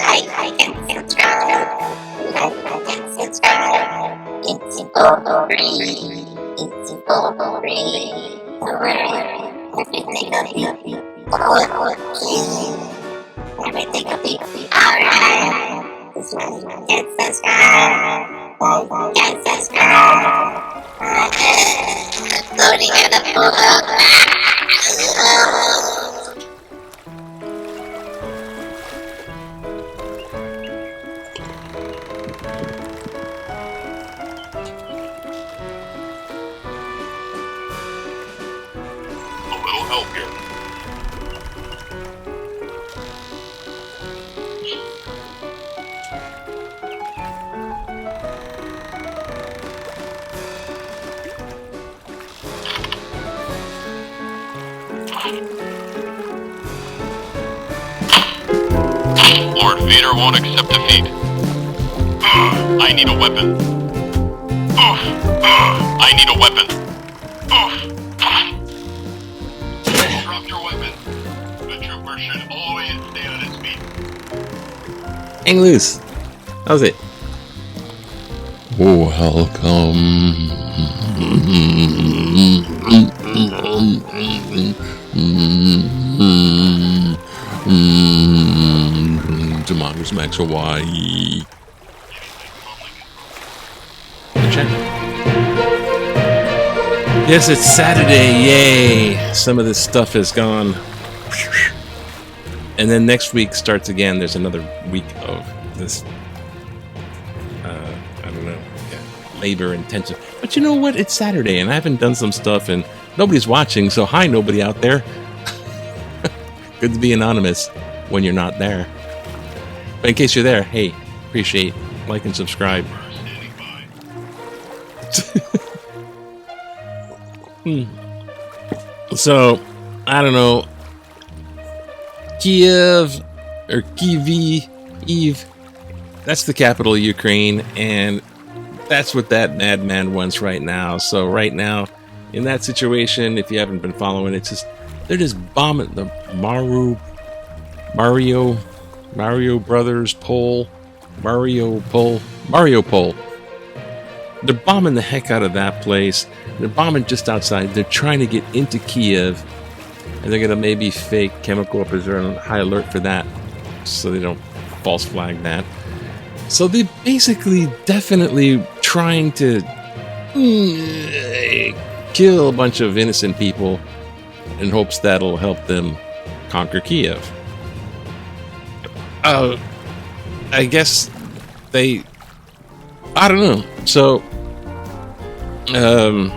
Like and subscribe. Like and subscribe. It's free. It's free. Everything will be okay. Everything will be alright. Just like and subscribe. Like and subscribe. Loading at the photo. Help here. Lord Vader won't accept defeat. I need a weapon. I need a weapon. Drop your weapon. The trooper should always stay on his feet. Hang loose. How's it? Welcome to Mongoose Max Hawaii. Yes, it's Saturday. Yay! Some of this stuff is gone. And then next week starts again. There's another week of this, I don't know, labor intensive. But you know what? It's Saturday and I haven't done some stuff and nobody's watching. So hi, nobody out there. Good to be anonymous when you're not there. But in case you're there, hey, appreciate, like and subscribe. So, I don't know, Kyiv, or Kyiv, that's the capital of Ukraine, and that's what that madman wants right now. So right now, in that situation, if you haven't been following, it's just, they're just bombing the Mario Brothers Mariupol. They're bombing the heck out of that place. They're bombing just outside. They're trying to get into Kyiv. And they're going to maybe fake chemical weapons. They're on high alert for that. So they don't false flag that. So they're basically definitely trying to kill a bunch of innocent people in hopes that'll help them conquer Kyiv. I guess I don't know. So, I don't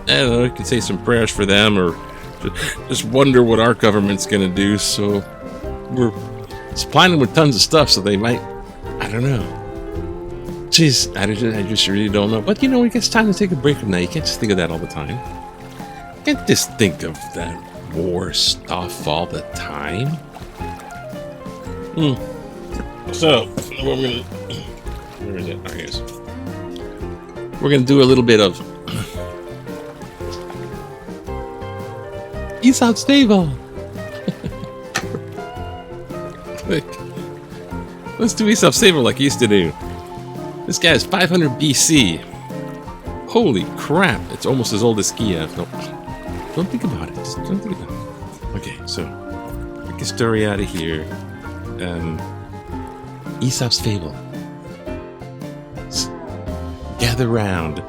know, I could say some prayers for them or just wonder what our government's going to do. So, we're supplying them with tons of stuff, so they might, I don't know. Jeez, I just really don't know. But, you know, it's time to take a break from that. You can't just think of that all the time. You can't just think of that war stuff all the time. So, what we're going to... Where is it? Oh, here it is. We're going to do a little bit of Aesop's Fable. Let's do Aesop's Fable like he used to do. This guy is 500 BC. Holy crap. It's almost as old as Kyiv. No, don't think about it. Just don't think about it. Okay, so get the story out of here. Aesop's Fable. Gather round.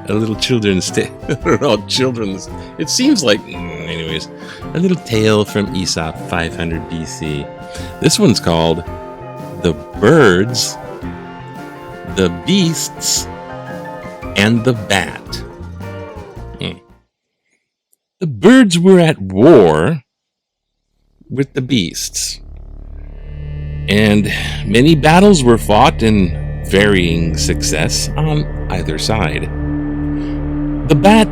A little children's tale. All children's. It seems like, anyways, a little tale from Aesop, 500 BC. This one's called The Birds, the Beasts, and the Bat. The birds were at war with the beasts, and many battles were fought in varying success on either side. The bat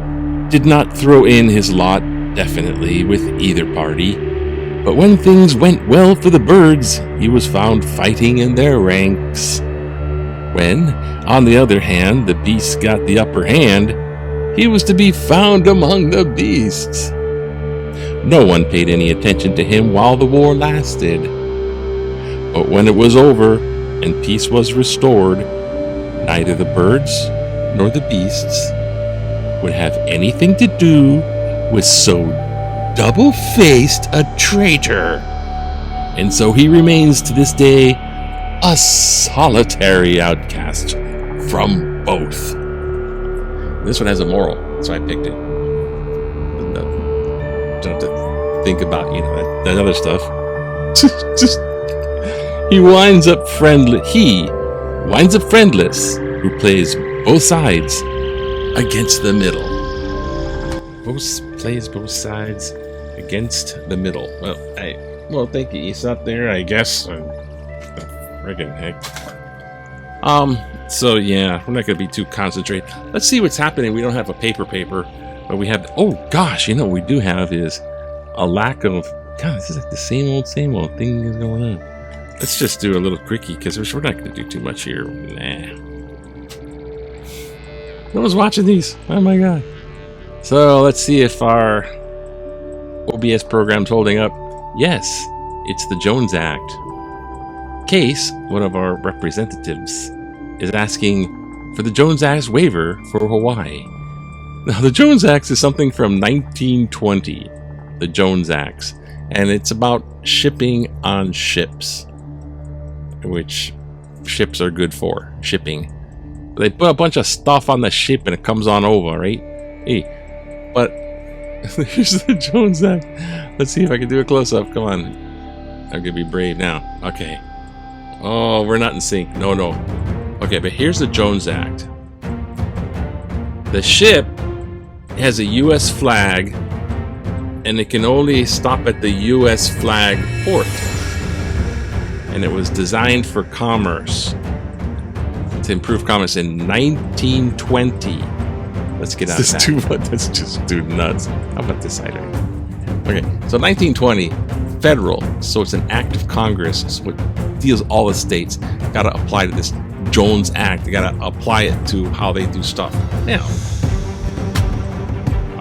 did not throw in his lot definitely with either party, but when things went well for the birds, he was found fighting in their ranks. When, on the other hand, the beasts got the upper hand, he was to be found among the beasts. No one paid any attention to him while the war lasted. But when it was over and peace was restored, neither the birds nor the beasts would have anything to do with so double-faced a traitor. And so he remains to this day a solitary outcast from both. This one has a moral, so I picked it. Don't have to think about, that other stuff. Just he winds up friendless, who plays both sides against the middle. Plays both sides against the middle. Well, thank you, Aesop there, I guess. Friggin' heck. So yeah, we're not gonna be too concentrated. Let's see what's happening. We don't have a paper, but we have, oh gosh, what we do have is a lack of, God, this is like the same old thing is going on. Let's just do a little quickie, because we're not gonna do too much here. Nah. No one's watching these. Oh my god. So let's see if our OBS program's holding up. Yes, it's the Jones Act. Case, one of our representatives, is asking for the Jones Act waiver for Hawaii. Now, the Jones Act is something from 1920, the Jones Act, and it's about shipping on ships, which ships are good for, shipping. They put a bunch of stuff on the ship and it comes on over, right? Hey, but here's the Jones Act. Let's see if I can do a close-up. Come on. I'm gonna be brave now. Okay. Oh, we're not in sync. No. Okay, but here's the Jones Act. The ship has a U.S. flag, and it can only stop at the U.S. flag port. And it was designed for commerce, to improve commerce in 1920. Let's get out of that. That's just too nuts. How about this item? Okay, so 1920, federal, so it's an act of Congress, so it deals all the states. Got to apply to this Jones Act. They got to apply it to how they do stuff. Now,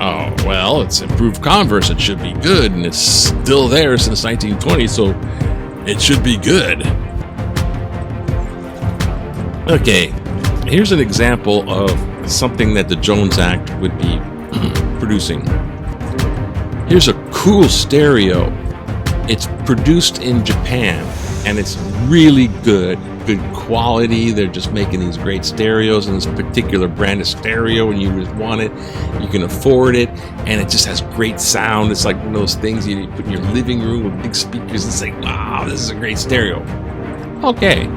oh, well, it's improved commerce. It should be good, and it's still there since 1920, so it should be good. Okay, here's an example of something that the Jones Act would be producing. Here's a cool stereo. It's produced in Japan, and it's really good quality. They're just making these great stereos, and this particular brand of stereo, and you just want it, you can afford it, and it just has great sound. It's like one of those things you put in your living room with big speakers. It's like, wow, this is a great stereo. Okay,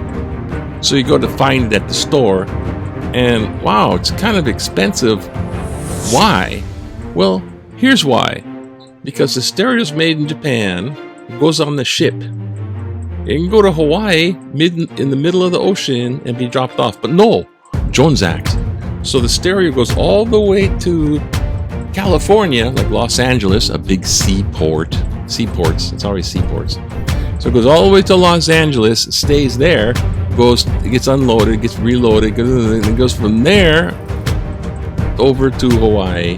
so you go to find it at the store, and wow, it's kind of expensive. Why? Well, here's why. Because the stereo's made in Japan, it goes on the ship. It can go to Hawaii in the middle of the ocean and be dropped off. But no, Jones Act. So the stereo goes all the way to California, like Los Angeles, a big seaport. Seaports, it's always seaports. So it goes all the way to Los Angeles, stays there, it gets unloaded, it gets reloaded, and it goes from there over to Hawaii.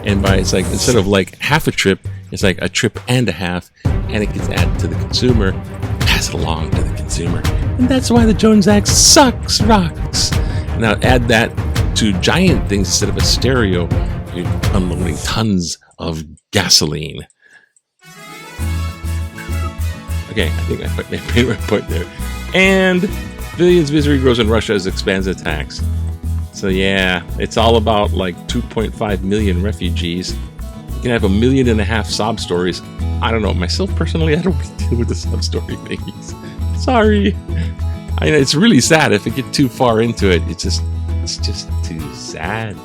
And it's like, instead of like half a trip, it's like a trip and a half, and it gets added to the consumer, pass it along to the consumer. And that's why the Jones Act rocks. Now add that to giant things instead of a stereo, you're unloading tons of gasoline. Okay, I think I made my point there. And billions misery grows in Russia as it expands attacks. So yeah, it's all about like 2.5 million refugees. You can have 1.5 million sob stories. I don't know. Myself personally, I don't really deal with the sob story things. Sorry. I know it's really sad if you get too far into it. It's just too sad.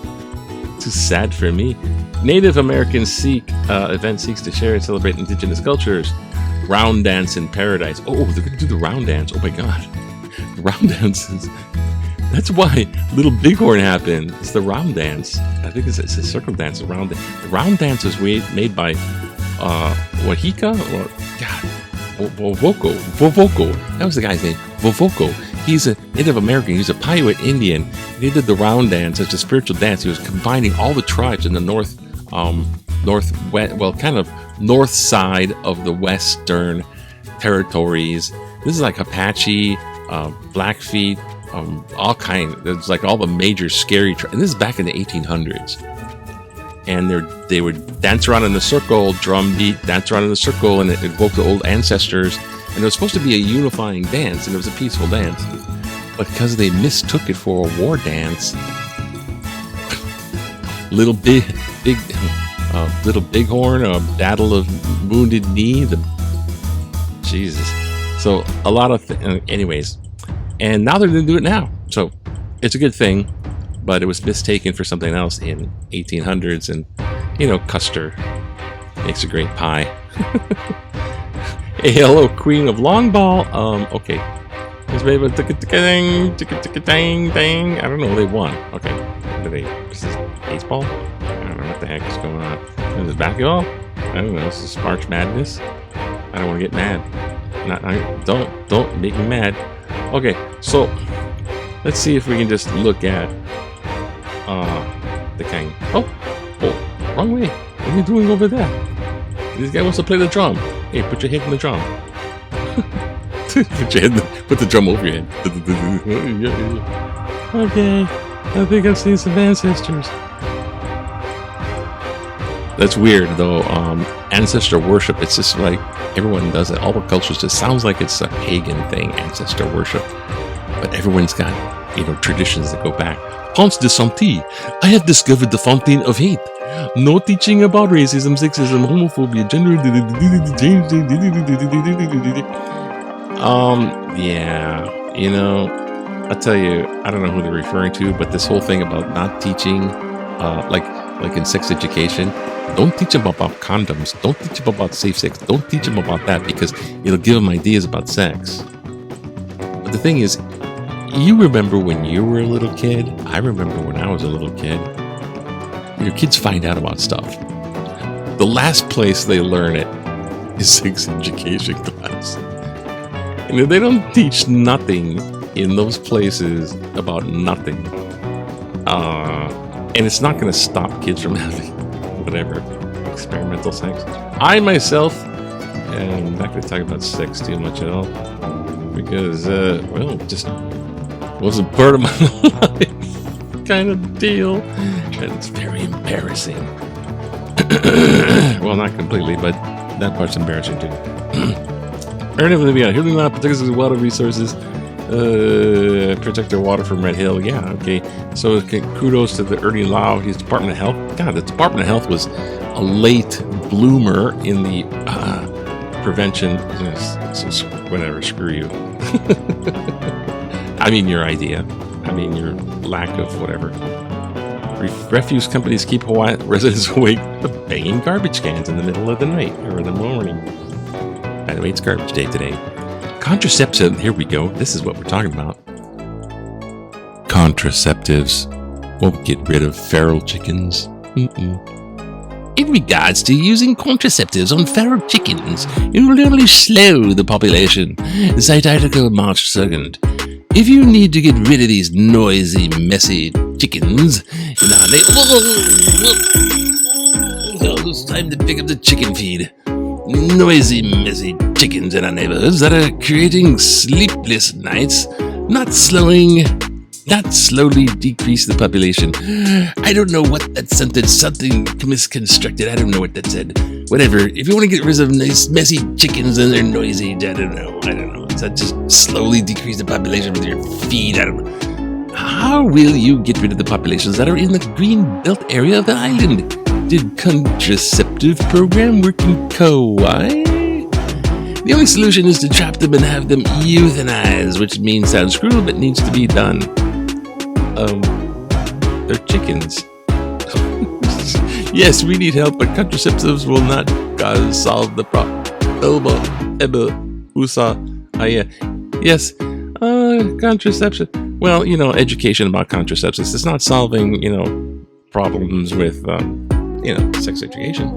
Too sad for me. Native American event seeks to share and celebrate indigenous cultures. Round dance in paradise. Oh, they're gonna do the round dance. Oh my god, the round dances. That's why Little Bighorn happened. It's the round dance. I think it's a circle dance. The round dance was made by Wahika or God, Vovoko. That was the guy's name. Vovoko. He's a Native American. He's a Paiute Indian. He did the round dance as a spiritual dance. He was combining all the tribes in the northwest, well, kind of north side of the Western territories. This is like Apache, Blackfeet, all kind. There's like all the major scary tribes. And this is back in the 1800s. And they would dance around in a circle, drum beat, dance around in a circle, and it evoked the old ancestors. And it was supposed to be a unifying dance, and it was a peaceful dance. But because they mistook it for a war dance, little bighorn, a battle of wounded knee, Jesus. So a lot of anyways, and now they're going to do it now. So it's a good thing. But it was mistaken for something else in 1800s, and Custer makes a great pie. Hey, hello, Queen of Longball. Okay, it's maybe I don't know. They won. Okay, this is baseball. I don't know what the heck is going on. Is this basketball? I don't know. This is March Madness. I don't want to get mad. Don't make me mad. Okay, so let's see if we can just look at. The king. Oh, wrong way. What are you doing over there? This guy wants to play the drum. Hey, put your head in the drum. Put the drum over your head. Okay, I think I've seen some ancestors. That's weird, though. Ancestor worship, it's just like everyone does it. All the cultures, just sounds like it's a pagan thing, ancestor worship. But everyone's got, traditions that go back. Ponce de Santi, I have discovered the fountain of hate. No teaching about racism, sexism, homophobia, gender. Yeah, I'll tell you, I don't know who they're referring to, but this whole thing about not teaching, like in sex education, don't teach them about condoms. Don't teach them about safe sex. Don't teach them about that because it'll give them ideas about sex. But the thing is, you remember when you were a little kid? I remember when I was a little kid. Your kids find out about stuff. The last place they learn it is sex education class. And they don't teach nothing in those places about nothing. And it's not going to stop kids from having whatever experimental sex. I myself am not going to talk about sex too much at all. Because, just wasn't part of my life kind of deal, and it's very embarrassing. Well, not completely, but that part's embarrassing too. Healing lab protects the water resources, protect their water from Red Hill. Yeah, okay. So kudos to the Ernie Lau, his Department of Health. God, the Department of Health was a late bloomer in the prevention. Whatever, screw you. I mean your idea. I mean your lack of whatever. Refuse companies keep Hawaii residents awake with banging garbage cans in the middle of the night or in the morning. By the way, it's garbage day today. Contraception, here we go. This is what we're talking about. Contraceptives won't get rid of feral chickens. In regards to using contraceptives on feral chickens, it will only slow the population. Cite article March 2nd. If you need to get rid of these noisy, messy chickens, it's time to pick up the chicken feed. Noisy, messy chickens in our neighborhoods that are creating sleepless nights, not slowly decrease the population. I don't know what that sentence, something misconstructed. I don't know what that said. Whatever. If you want to get rid of nice, messy chickens and they're noisy, I don't know. That just slowly decrease the population with your feed. I don't know. How will you get rid of the populations that are in the green belt area of the island? Did contraceptive program work in Kauai? The only solution is to trap them and have them euthanized, which means sounds cruel but needs to be done. They're chickens. Yes, we need help, but contraceptives will not solve the problem. Yes, contraception. Well, education about contraceptives. It's not solving, problems with, sex education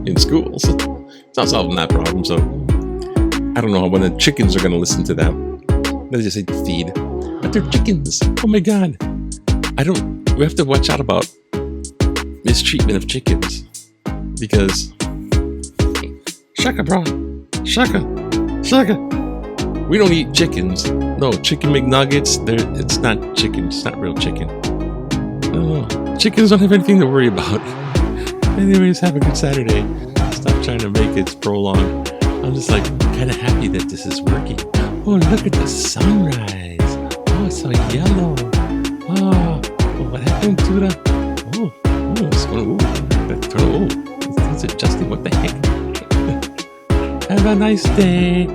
in schools. It's not solving that problem, so I don't know when the chickens are going to listen to that. They just say feed. But they're chickens. Oh my god. We have to watch out about mistreatment of chickens. Because Shaka, bro. Shaka. We don't eat chickens. No, chicken McNuggets, it's not chicken. It's not real chicken. No. Chickens don't have anything to worry about. Anyways, have a good Saturday. Stop trying to make it prolonged. I'm just like kind of happy that this is working. Oh, look at the sunrise. Oh, it's so yellow. Oh, what happened to the... it's going to... it's adjusting. What the heck? Have a nice day.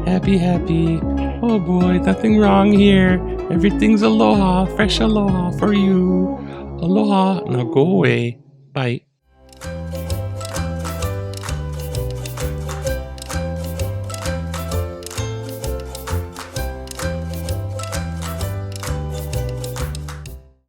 Happy. Oh boy, nothing wrong here. Everything's aloha. Fresh aloha for you. Aloha. Now go away. Bye.